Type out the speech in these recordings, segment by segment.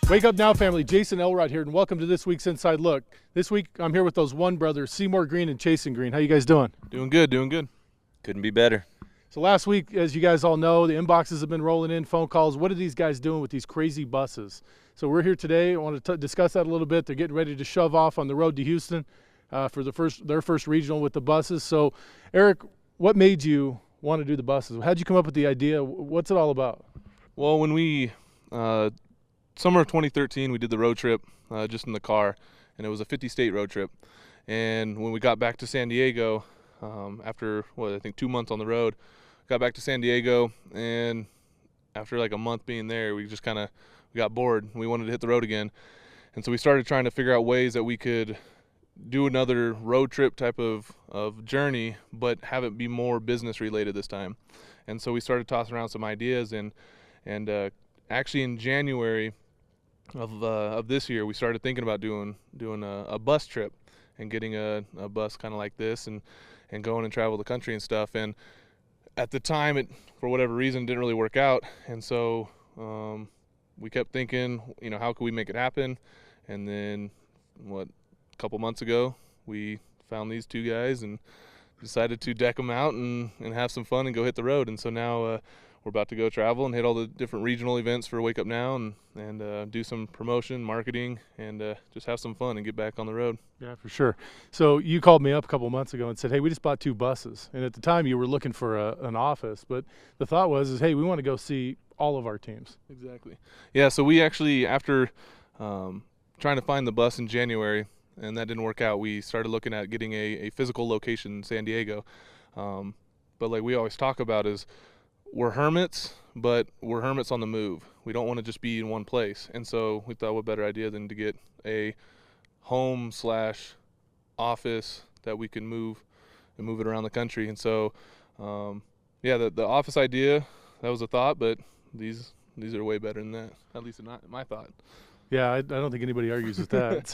Wake up now, family. Jason Elrod here, and welcome to this week's Inside Look. This week, I'm here with those one brothers, Seymour Green and Chasen Green. How you guys doing? Doing good, doing good. Couldn't be better. So last week, as you guys all know, the inboxes have been rolling in, phone calls. What are these guys doing with these crazy buses? So we're here today. I want to discuss that a little bit. They're getting ready to shove off on the road to Houston for their first regional with the buses. So, Eric, what made you want to do the buses? How'd you come up with the idea? What's it all about? Well, when we summer of 2013, we did the road trip just in the car, and it was a 50-state road trip. And when we got back to San Diego, after I think 2 months on the road, got back to San Diego, and after like a month being there, we just we got bored. We wanted to hit the road again, and so we started trying to figure out ways that we could do another road trip type of journey, but have it be more business related this time. And so we started tossing around some ideas, and actually in January of this year, we started thinking about doing a bus trip and getting a bus kind of like this and going and travel the country and stuff. And at the time, it, for whatever reason, didn't really work out. And so we kept thinking, how could we make it happen? And then a couple months ago, we found these two guys and decided to deck them out and have some fun and go hit the road. And so now we're about to go travel and hit all the different regional events for Wake Up Now and do some promotion, marketing, and just have some fun and get back on the road. Yeah, for sure. So you called me up a couple months ago and said, hey, we just bought 2 buses. And at the time you were looking for an office, but the thought was, hey, we want to go see all of our teams. Exactly. Yeah, so we actually, after trying to find the bus in January, and that didn't work out, we started looking at getting a physical location in San Diego. But like we always talk about is, we're hermits, but we're hermits on the move. We don't want to just be in one place. And so we thought, what better idea than to get a home/office that we can move it around the country. And so, the office idea, that was a thought, but these are way better than that, at least in my thought. Yeah, I don't think anybody argues with that.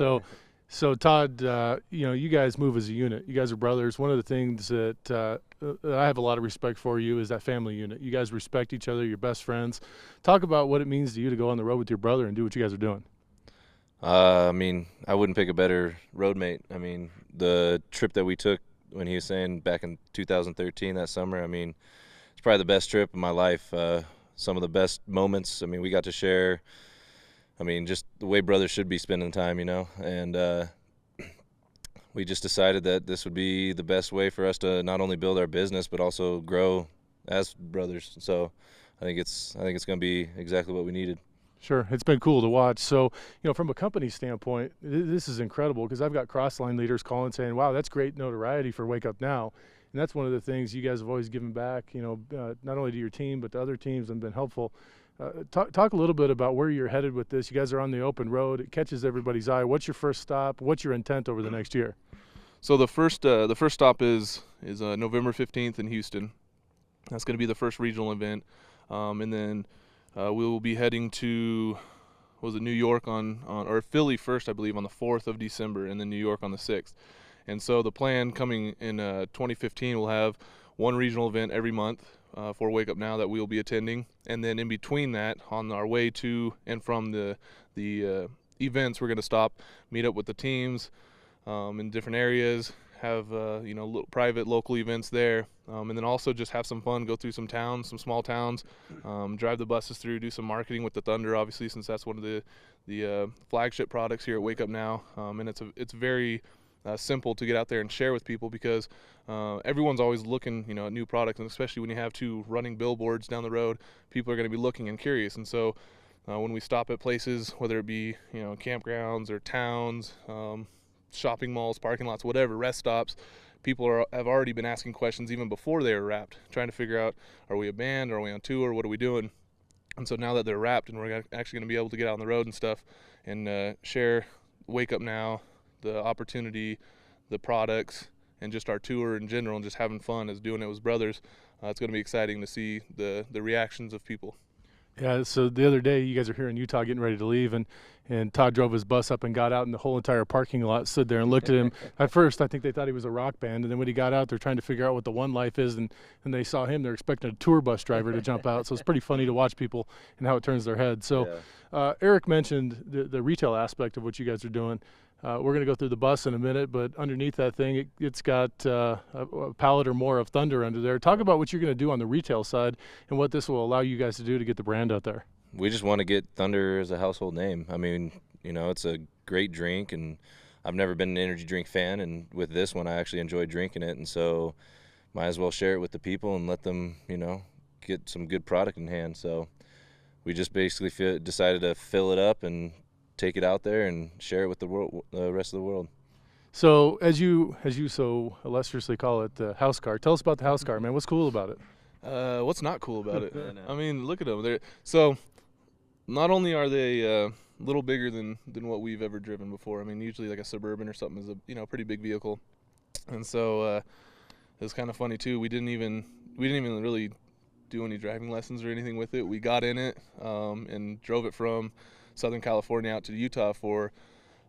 So Todd, you guys move as a unit. You guys are brothers. One of the things that I have a lot of respect for you is that family unit. You guys respect each other. You're best friends. Talk about what it means to you to go on the road with your brother and do what you guys are doing. I wouldn't pick a better road mate. The trip that we took when he was saying back in 2013, that summer, it's probably the best trip of my life. Some of the best moments. We got to share. Just the way brothers should be spending time, and we just decided that this would be the best way for us to not only build our business but also grow as brothers. So I think it's going to be exactly what we needed. Sure, it's been cool to watch. So, from a company standpoint, this is incredible because I've got cross-line leaders calling saying, wow, that's great notoriety for Wake Up Now. And that's one of the things you guys have always given back, not only to your team but to other teams and been helpful. Talk a little bit about where you're headed with this. You guys are on the open road. It catches everybody's eye. What's your first stop? What's your intent over the next year? So the first stop is November 15th in Houston. That's going to be the first regional event, and then we will be heading to New York or Philly first, I believe, on the 4th of December, and then New York on the 6th. And so the plan coming in 2015, we'll have one regional event every month for Wake Up Now that we'll be attending, and then in between that, on our way to and from the events, we're going to stop, meet up with the teams in different areas, have little private local events there, and then also just have some fun, go through some small towns, drive the buses through, do some marketing with the Thunder, obviously, since that's one of the flagship products here at Wake Up Now, and it's very simple to get out there and share with people because everyone's always looking, at new products, and especially when you have 2 running billboards down the road, people are going to be looking and curious. And so when we stop at places, whether it be campgrounds or towns, shopping malls, parking lots, whatever, rest stops, people have already been asking questions even before they were wrapped, trying to figure out, are we a band, are we on tour, what are we doing? And so now that they're wrapped and we're actually going to be able to get out on the road and stuff and share Wake Up Now, the opportunity, the products, and just our tour in general, and just having fun as doing it with brothers, it's going to be exciting to see the reactions of people. Yeah, so the other day you guys are here in Utah getting ready to leave, and Todd drove his bus up and got out, and the whole entire parking lot stood there and looked at him. At first, I think they thought he was a rock band, and then when he got out, they're trying to figure out what the One Life is, and they saw him, they're expecting a tour bus driver to jump out. So it's pretty funny to watch people and how it turns their head. So Eric mentioned the retail aspect of what you guys are doing. We're going to go through the bus in a minute, but underneath that thing, it's got a pallet or more of Thunder under there. Talk about what you're going to do on the retail side and what this will allow you guys to do to get the brand out there. We just want to get Thunder as a household name. I mean, you know, it's a great drink, and I've never been an energy drink fan, and with this one I actually enjoy drinking it, and so might as well share it with the people and let them, you know, get some good product in hand. So we just basically decided to fill it up and take it out there and share it with the world, the rest of the world. So as you so illustriously call it, the house car. Tell us about the house car, man. What's cool about it? What's not cool about it? I mean, look at them. So not only are they a little bigger than what we've ever driven before. I mean, usually like a Suburban or something is a, you know, pretty big vehicle, and so it's kind of funny too. We didn't even really do any driving lessons or anything with it. We got in it and drove it from Southern California out to Utah for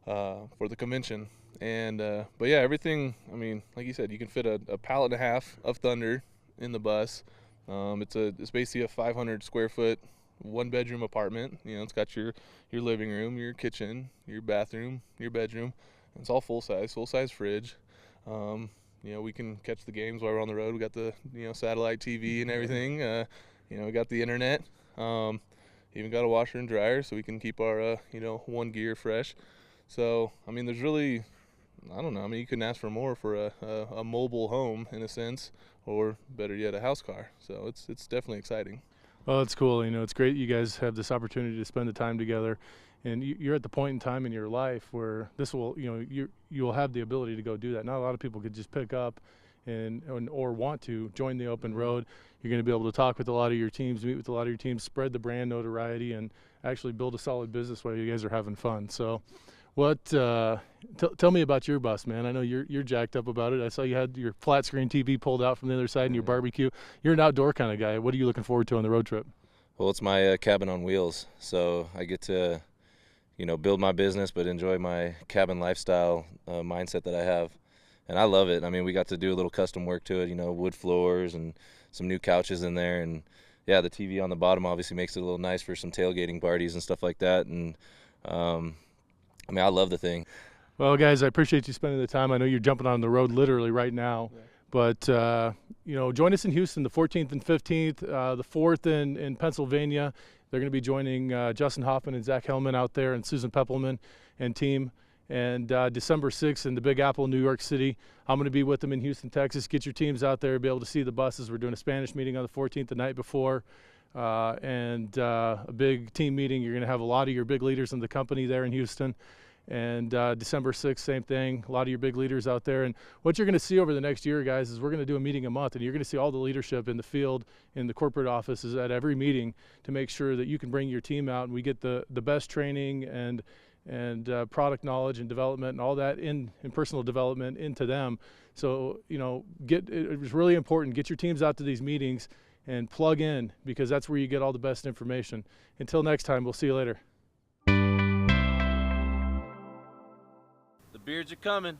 the convention, and but yeah, everything. I mean, like you said, you can fit a pallet and a half of Thunder in the bus. It's basically a 500 square foot 1-bedroom apartment. You know, it's got your living room, your kitchen, your bathroom, your bedroom. And it's all full size fridge. You know, we can catch the games while we're on the road. We got the, you know, satellite TV and everything. You know, we got the internet. Even got a washer and dryer, so we can keep our you know, one gear fresh. So I mean, there's really, I don't know. I mean, you couldn't ask for more for a mobile home in a sense, or better yet, a house car. So it's definitely exciting. Well, it's cool. You know, it's great you guys have this opportunity to spend the time together, and you're at the point in time in your life where this will, you know, you'll have the ability to go do that. Not a lot of people could just pick up or want to join the open road. You're going to be able to talk with a lot of your teams, meet with a lot of your teams, spread the brand notoriety, and actually build a solid business while you guys are having fun. So what tell me about your bus, man. I know you're jacked up about it. I saw you had your flat screen TV pulled out from the other side and your barbecue. You're an outdoor kind of guy. What are you looking forward to on the road trip? Well, it's my cabin on wheels, so I get to, you know, build my business but enjoy my cabin lifestyle mindset that I have, and I love it. I mean, we got to do a little custom work to it, you know, wood floors and some new couches in there, and yeah, the TV on the bottom obviously makes it a little nice for some tailgating parties and stuff like that. And I mean, I love the thing. Well, guys, I appreciate you spending the time. I know you're jumping on the road literally right now, but you know, join us in Houston the 14th and 15th, the 4th in Pennsylvania. They're going to be joining Justin Hoffman and Zach Hellman out there, and Susan Peppelman and team. And December 6th in the Big Apple, New York City. I'm going to be with them in Houston, Texas. Get your teams out there, be able to see the buses. We're doing a Spanish meeting on the 14th, the night before, and a big team meeting. You're going to have a lot of your big leaders in the company there in Houston. And December 6th, same thing, a lot of your big leaders out there. And what you're going to see over the next year, guys, is we're going to do a meeting a month, and you're going to see all the leadership in the field, in the corporate offices at every meeting to make sure that you can bring your team out and we get the best training and product knowledge and development and all that in personal development into them. So, you know, it was really important. Get your teams out to these meetings and plug in, because that's where you get all the best information. Until next time, we'll see you later. The beards are coming.